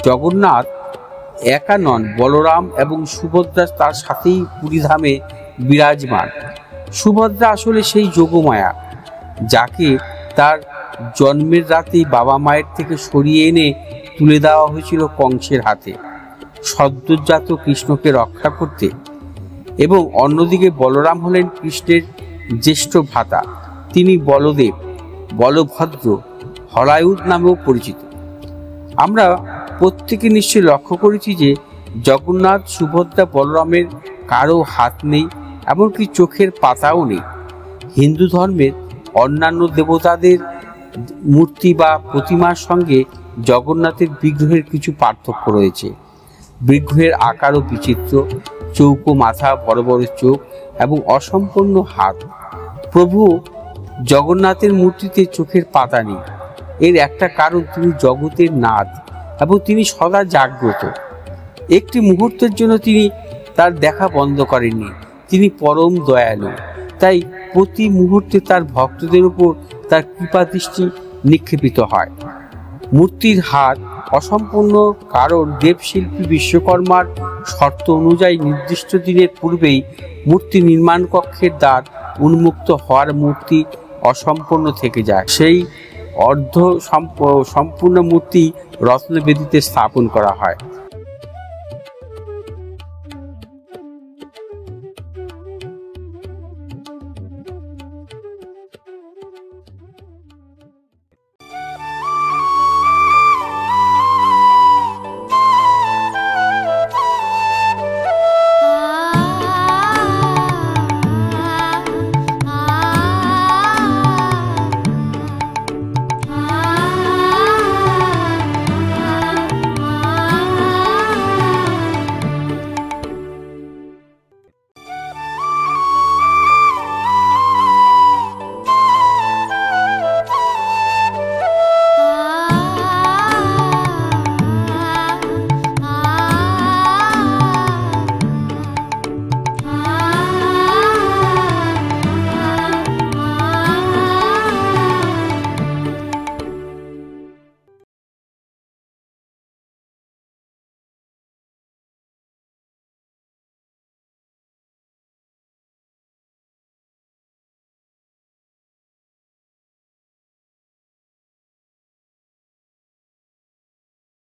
জগন্নাথ একা নন, বলরাম এবং সুভদ্রা তার সাথেই পুরীধামে বিরাজমান। সুভদ্রা আসলে সেই যোগমায়া, যাকে তার জন্মের রাতেই বাবা মায়ের থেকে সরিয়ে এনে তুলে দেওয়া হয়েছিল কংসের হাতে সদ্যোজাত কৃষ্ণকে রক্ষা করতে। এবং অন্যদিকে বলরাম হলেন কৃষ্ণের জ্যেষ্ঠ ভ্রাতা। তিনি বলদেব, বলভদ্র, হলায়ুধ নামেও পরিচিত। আমরা প্রত্যেকে নিশ্চয়ই লক্ষ্য করেছি যে জগন্নাথ, সুভদ্রা, বলরামের কারো হাত নেই, এমনকি চোখের পাতাও নেই। হিন্দু ধর্মের অন্যান্য দেবতাদের মূর্তি বা প্রতিমার সঙ্গে জগন্নাথের বিগ্রহের কিছু পার্থক্য রয়েছে। বিগ্রহের আকারও বিচিত্র, চৌকো মাথা, বড় বড় চোখ এবং অসম্পূর্ণ হাত। প্রভু জগন্নাথের মূর্তিতে চোখের পাতা নেই। এর একটা কারণ, তিনি জগতের নাথ এবং তিনি সদা জাগ্রত। একটি মুহূর্তের জন্য তিনি তার দেখা বন্ধ করেননি। তিনি পরম দয়ালু, তাই প্রতি মুহূর্তে তার ভক্তদের উপর তার কৃপা দৃষ্টি নিক্ষেপিত হয়। মূর্তির হাত অসম্পূর্ণ কারণ দেবশিল্পী বিশ্বকর্মার শর্ত অনুযায়ী নির্দিষ্ট দিনের পূর্বেই মূর্তি নির্মাণ কক্ষের দ্বার উন্মুক্ত হওয়ার মূর্তি অসম্পূর্ণ থেকে যায়। সেই অর্ধ সম্পূর্ণ মূর্তি রত্নবেদিতে স্থাপন করা হয়।